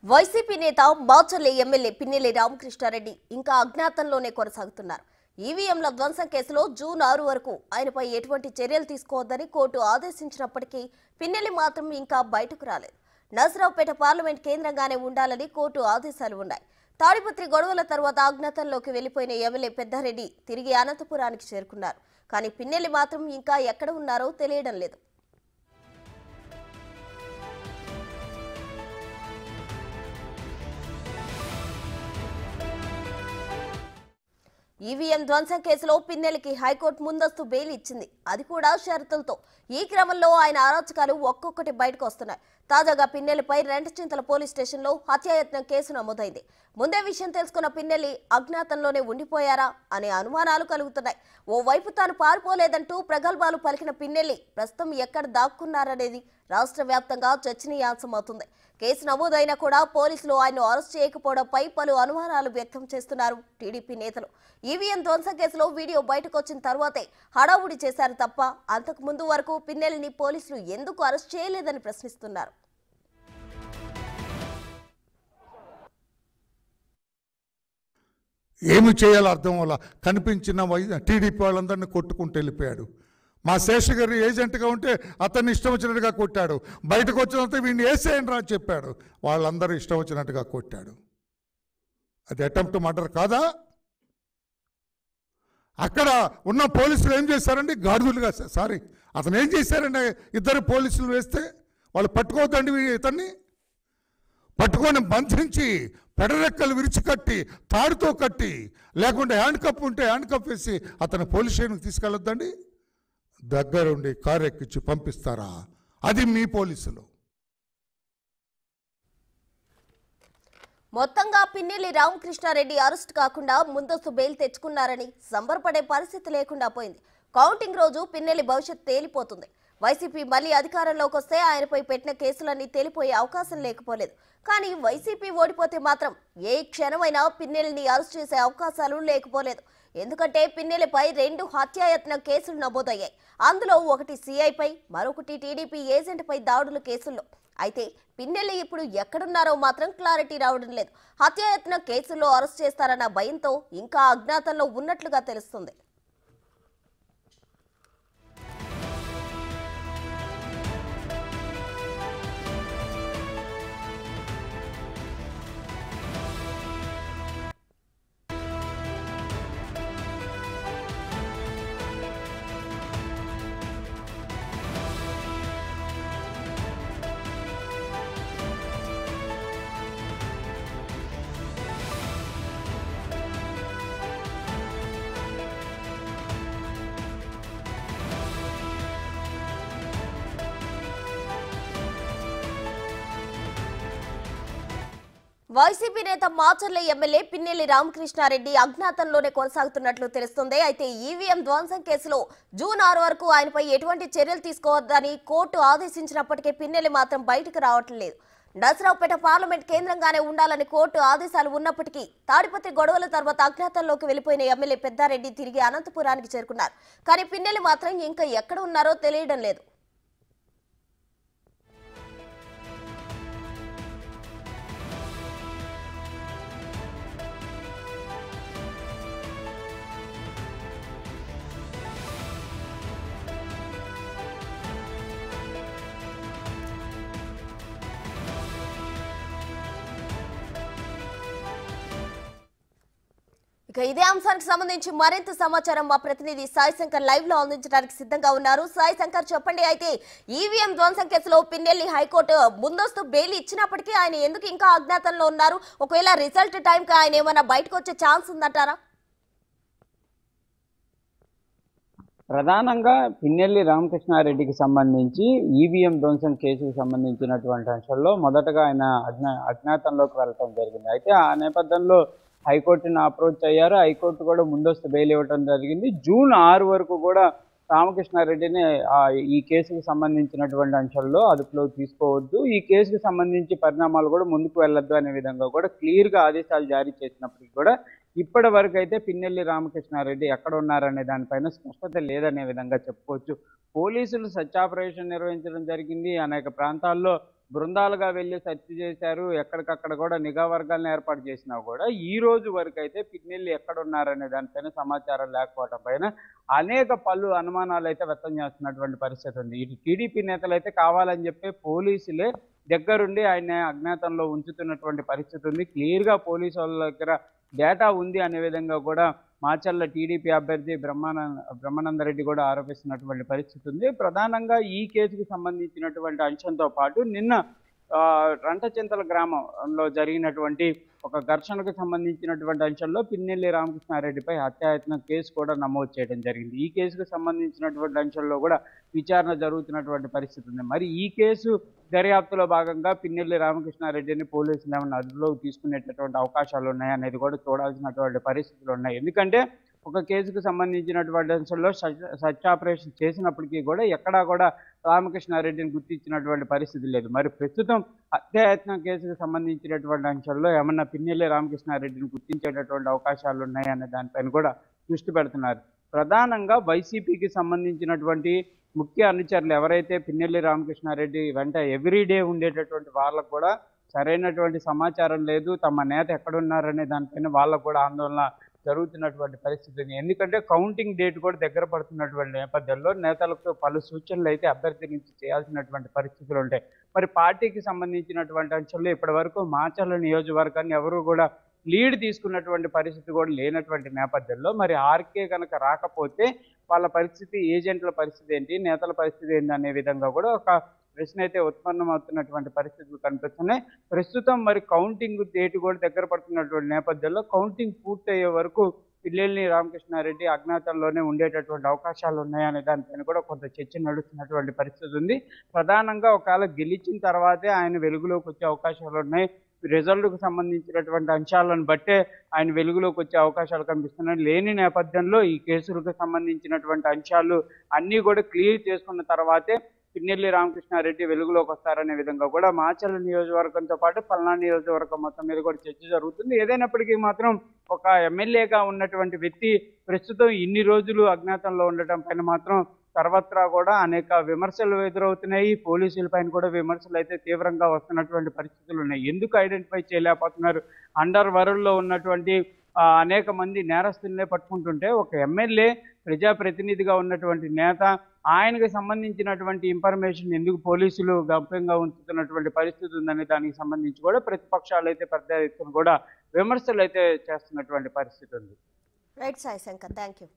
YCP నేత Macherla MLA Pinnelli Ramakrishna Reddy ఇంకా అజ్ఞాతంలోనే కొనసాగుతున్నారు. ఈవీఎంల ధ్వంసం కేసులో జూన్ 6 వరకు ఆయనపై ఎటువంటి చర్యలు తీసుకోవద్దని కోర్టు ఆదేశించినప్పటికీ పిన్నెల్లి మాత్రం ఇంకా బయటకు రాలేదు. నర్సరావుపేట పార్లమెంట్ కేంద్రంగానే ఉండాలని కోర్టు ఆదేశాలు ఉన్నాయి. తాడిపత్రి గొడవల తర్వాత అజ్ఞాతంలోకి వెళ్లిపోయిన ఎమ్మెల్యే పెద్దారెడ్డి తిరిగి అనంతపురానికి చేరుకున్నారు. కానీ పిన్నెల్లి మాత్రం ఇంకా ఎక్కడ ఉన్నారో తెలియడం లేదు. ఈవీఎం ధ్వంసం కేసులో పిన్నెల్లికి హైకోర్టు ముందస్తు బెయిల్ ఇచ్చింది, అది కూడా షరతులతో. ఈ క్రమంలో ఆయన అరాచకాలు ఒక్కొక్కటి బయటకు వస్తున్నాయి. తాజాగా పిన్నెల్లిపై రెంటచింతల పోలీస్ స్టేషన్లో హత్యాయత్నం కేసు నమోదైంది. ముందే విషయం తెలుసుకున్న పిన్నెల్లి అజ్ఞాతంలోనే ఉండిపోయారా అనే అనుమానాలు కలుగుతున్నాయి. ఓవైపు తాను పారిపోలేదంటూ ప్రగల్భాలు పలికిన పిన్నెల్లి ప్రస్తుతం ఎక్కడ దాక్కున్నారనేది రాష్ట్ర వ్యాప్తంగా చర్చనీయాంశమవుతుంది. కేసు నమోదైనా కూడా పోలీసులు ఆయన్ను అరెస్ట్ చేయకపోవడంపై పలు అనుమానాలు వ్యక్తం చేస్తున్నారు టీడీపీ నేతలు. ఈవీఎం ధ్వంసం కేసులో వీడియో బయటకు వచ్చిన తర్వాతే హడావుడి చేశారు తప్ప అంతకు ముందు వరకు పిన్నెల్లిని పోలీసులు ఎందుకు అరెస్ట్ చేయలేదని ప్రశ్నిస్తున్నారు. ఏమి చేయాలో అర్థం వల్ల కనిపించిన టీడీపీ వాళ్ళందరినీ కొట్టుకుంటూ వెళ్ళిపోయాడు. మా శేషగారి ఏజెంట్గా ఉంటే అతన్ని ఇష్టం వచ్చినట్టుగా కొట్టాడు. బయటకు వచ్చినంత వీడిని వేసేయండి రా చెప్పాడు. వాళ్ళందరూ ఇష్టం వచ్చినట్టుగా కొట్టాడు. అది అటెంప్ట్ మర్డర్ కాదా? అక్కడ ఉన్న పోలీసులు ఏం చేశారండి? గాడుదులుగా అతను ఏం చేశారండి? ఇద్దరు పోలీసులు వేస్తే వాళ్ళు పట్టుకోవద్దండి ఇతన్ని. పట్టుకొని బంధించి పెడరెక్కలు విరిచికట్టి తాడుతో కట్టి, లేకుంటే హ్యాండ్ కప్ ఉంటే హ్యాండ్ కప్ వేసి అతను పోలీస్ స్టేషన్కి తీసుకెళ్ళొద్దండి. దగ్గరుండి కారు ఎక్కించి పంపిస్తారా? అది మీ పోలీసులు. మొత్తంగా పిన్నెల్లి రామకృష్ణారెడ్డి అరెస్ట్ కాకుండా ముందస్తు బెయిల్ తెచ్చుకున్నారని సంబరపడే పరిస్థితి లేకుండా పోయింది. కౌంటింగ్ రోజు పిన్నెల్లి భవిష్యత్ తేలిపోతుంది. వైసీపీ మళ్లీ అధికారంలోకి వస్తే ఆయనపై పెట్టిన కేసులన్నీ తేలిపోయే అవకాశం లేకపోలేదు. కానీ వైసీపీ ఓడిపోతే మాత్రం ఏ క్షణమైనా పిన్నెల్లిని అరెస్ట్ చేసే అవకాశాలు లేకపోలేదు. ఎందుకంటే పిన్నెల్లిపై 2 హత్యాయత్న కేసులు నమోదయ్యాయి. అందులో ఒకటి సీఐపై, మరొకటి టీడీపీ ఏజెంట్పై దాడుల కేసుల్లో. అయితే పిన్నెల్లి ఇప్పుడు ఎక్కడున్నారో మాత్రం క్లారిటీ రావడం లేదు. హత్యాయత్న కేసుల్లో అరెస్ట్ చేస్తారన్న భయంతో ఇంకా అజ్ఞాతంలో ఉన్నట్లుగా తెలుస్తుంది. వైసీపీ నేత మాచర్ల ఎమ్మెల్యే పిన్నెల్లి రామకృష్ణారెడ్డి అజ్ఞాతంలోనే కొనసాగుతున్నట్లు తెలుస్తుంది. అయితే ఈవీఎం ధ్వంసం కేసులో జూన్ 6 వరకు ఆయనపై ఎటువంటి చర్యలు తీసుకోవద్దని కోర్టు ఆదేశించినప్పటికీ పిన్నెల్లి మాత్రం బయటకు రావటం లేదు. నర్సరావుపేట పార్లమెంట్ కేంద్రంగానే ఉండాలని కోర్టు ఆదేశాలు ఉన్నప్పటికీ తాడిపత్రి గొడవల తర్వాత అజ్ఞాతంలోకి వెళ్లిపోయిన ఎమ్మెల్యే పెద్దారెడ్డి తిరిగి అనంతపురానికి చేరుకున్నారు. కానీ పిన్నెల్లి మాత్రం ఇంకా ఎక్కడ ఉన్నారో తెలియడం లేదు. ఇక ఇదే అంశానికి సంబంధించి మరింత సమాచారం మా ప్రతినిధి సాయి శంకర్ లైవ్ లో అందించడానికి సిద్ధంగా ఉన్నారు. సాయి శంకర్, చెప్పండి. అయితే ఈవీఎం ధ్వంసం కేసులో పిన్నెల్లి హైకోర్టు ముందస్తు బెయిల్ ఇచ్చినప్పటికీ ఆయన ఎందుకు ఇంకా అజ్ఞాతంలో ఉన్నారు? ఒకవేళ రిజల్ట్ టైంకి ఆయన ఏమైనా బయటకు వచ్చే ఛాన్స్ ఉందంటారా? ప్రధానంగా పిన్నెల్లి రామకృష్ణారెడ్డికి సంబంధించి ఈవీఎం ధ్వంసం కేసుకు సంబంధించినటువంటి అంశాల్లో మొదటగా ఆయన అజ్ఞాతంలోకి వెళ్ళటం జరిగింది. అయితే ఆ నేపథ్యంలో హైకోర్టును అప్రోచ్ అయ్యారు. హైకోర్టు కూడా ముందస్తు బెయిల్ ఇవ్వడం జరిగింది. జూన్ 6 వరకు కూడా రామకృష్ణారెడ్డిని ఈ కేసుకు సంబంధించినటువంటి అంశాల్లో అదుపులో తీసుకోవద్దు, ఈ కేసుకు సంబంధించి పరిణామాలు కూడా ముందుకు వెళ్ళొద్దు అనే విధంగా కూడా క్లియర్గా ఆదేశాలు జారీ చేసినప్పటికీ కూడా ఇప్పటి వరకు అయితే పిన్నెల్లి రామకృష్ణారెడ్డి ఎక్కడ ఉన్నారనే దానిపైన స్పష్టత లేదనే విధంగా చెప్పుకోవచ్చు. పోలీసులు సర్చ్ ఆపరేషన్ నిర్వహించడం జరిగింది. అనేక ప్రాంతాల్లో బృందాలుగా వెళ్ళి సెర్చ్ చేశారు, ఎక్కడికక్కడ కూడా నిఘా వర్గాలను ఏర్పాటు చేసినా కూడా ఈ రోజు వరకు అయితే పిన్నెల్లి ఎక్కడున్నారనే దానిపైన సమాచారం లేకపోవడం పైన అనేక పలు అనుమానాలు అయితే వ్యక్తం చేస్తున్నటువంటి పరిస్థితి ఉంది. ఇటు టీడీపీ నేతలు అయితే కావాలని చెప్పి పోలీసులే దగ్గరుండి ఆయన అజ్ఞాతంలో ఉంచుతున్నటువంటి పరిస్థితి ఉంది. క్లియర్గా పోలీసు వాళ్ళ దగ్గర డేటా ఉంది అనే విధంగా కూడా మాచర్ల టీడీపీ అభ్యర్థి బ్రహ్మానందరెడ్డి కూడా ఆరోపిస్తున్నటువంటి పరిస్థితి ఉంది. ప్రధానంగా ఈ కేసుకు సంబంధించినటువంటి అంశంతో పాటు నిన్న రంటచింతల గ్రామంలో జరిగినటువంటి ఒక ఘర్షణకు సంబంధించినటువంటి అంశంలో పిన్నెల్లి రామకృష్ణారెడ్డిపై హత్యాయత్నం కేసు కూడా నమోదు చేయడం జరిగింది. ఈ కేసుకు సంబంధించినటువంటి అంశంలో కూడా విచారణ జరుగుతున్నటువంటి పరిస్థితి ఉంది. మరి ఈ కేసు దర్యాప్తులో భాగంగా పిన్నెల్లి రామకృష్ణారెడ్డిని పోలీసులు ఏమైనా అదుపులోకి తీసుకునేటటువంటి అవకాశాలు ఉన్నాయనేది కూడా చూడాల్సినటువంటి పరిస్థితులు ఉన్నాయి. ఎందుకంటే ఒక కేసుకు సంబంధించినటువంటి అంశంలో సర్చ్ ఆపరేషన్ చేసినప్పటికీ కూడా ఎక్కడా కూడా రామకృష్ణారెడ్డిని గుర్తించినటువంటి పరిస్థితి లేదు. మరి ప్రస్తుతం హత్యాయత్నం కేసుకు సంబంధించినటువంటి అంశంలో ఏమన్నా పిన్నెల్లి రామకృష్ణారెడ్డిని గుర్తించేటటువంటి అవకాశాలు ఉన్నాయనే దానిపైన కూడా దృష్టి పెడుతున్నారు. ప్రధానంగా వైసీపీకి సంబంధించినటువంటి ముఖ్య అనుచరులు ఎవరైతే పిన్నెల్లి రామకృష్ణారెడ్డి వెంట ఎవ్రీడే ఉండేటటువంటి వాళ్ళకు కూడా సరైనటువంటి సమాచారం లేదు, తమ నేత ఎక్కడున్నారనే దానిపైన వాళ్ళకు కూడా ఆందోళన జరుగుతున్నటువంటి పరిస్థితిని. ఎందుకంటే కౌంటింగ్ డేట్ కూడా దగ్గర పడుతున్నటువంటి నేపథ్యంలో నేతలకు పలు సూచనలు అయితే అభ్యర్థి నుంచి చేయాల్సినటువంటి పరిస్థితులు ఉంటాయి. మరి పార్టీకి సంబంధించినటువంటి అంశంలో ఇప్పటి వరకు మాచర్ల నియోజకవర్గాన్ని ఎవరు కూడా లీడ్ తీసుకున్నటువంటి పరిస్థితి కూడా లేనటువంటి నేపథ్యంలో మరి ఆర్కే కనుక రాకపోతే వాళ్ళ పరిస్థితి, ఏజెంట్ల పరిస్థితి ఏంటి, నేతల పరిస్థితి ఏంటి అనే విధంగా కూడా ఒక ప్రశ్న అయితే ఉత్పన్నమవుతున్నటువంటి పరిస్థితులు కనిపిస్తున్నాయి. ప్రస్తుతం మరి కౌంటింగ్ డేట్ కూడా దగ్గర పడుతున్నటువంటి నేపథ్యంలో కౌంటింగ్ పూర్తయ్యే వరకు పిన్నెల్లి రామకృష్ణారెడ్డి అజ్ఞాతంలోనే ఉండేటటువంటి అవకాశాలు ఉన్నాయనే దానిపైన కూడా కొంత చర్చ నడుస్తున్నటువంటి పరిస్థితి ఉంది. ప్రధానంగా ఒకవేళ గెలిచిన తర్వాతే ఆయన వెలుగులోకి వచ్చే అవకాశాలు ఉన్నాయి. రిజల్ట్కు సంబంధించినటువంటి అంశాలను బట్టే ఆయన వెలుగులోకి వచ్చే అవకాశాలు కనిపిస్తున్నాయి. లేని నేపథ్యంలో ఈ కేసులకు సంబంధించినటువంటి అంశాలు అన్నీ కూడా క్లియర్ చేసుకున్న తర్వాతే పిన్నెల్లి రామకృష్ణారెడ్డి వెలుగులోకి వస్తారనే విధంగా కూడా మాచర్ల నియోజకవర్గంతో పాటు పల్నాడు నియోజకవర్గం మొత్తం మీద కూడా చర్చ జరుగుతుంది. ఏదైనప్పటికీ మాత్రం ఒక ఎమ్మెల్యేగా ఉన్నటువంటి వ్యక్తి ప్రస్తుతం ఇన్ని రోజులు అజ్ఞాతంలో ఉండటం పైన మాత్రం సర్వత్రా కూడా అనేక విమర్శలు ఎదురవుతున్నాయి. పోలీసుల పైన కూడా విమర్శలు అయితే తీవ్రంగా వస్తున్నటువంటి పరిస్థితులు ఉన్నాయి. ఎందుకు ఐడెంటిఫై చేయలేకపోతున్నారు? అండర్ వరల్డ్లో ఉన్నటువంటి అనేక మంది నేరస్తులనే పట్టుకుంటుంటే ఒక ఎమ్మెల్యే ప్రజాప్రతినిధిగా ఉన్నటువంటి నేత ఆయనకు సంబంధించినటువంటి ఇన్ఫర్మేషన్ ఎందుకు పోలీసులు గంభీరంగా ఉంచుతున్నటువంటి పరిస్థితి ఉందనే దానికి సంబంధించి కూడా ప్రతిపక్షాలు అయితే పెద్ద ఎత్తున కూడా విమర్శలు అయితే చేస్తున్నటువంటి పరిస్థితి ఉంది. Right Sai Shankar, thank you.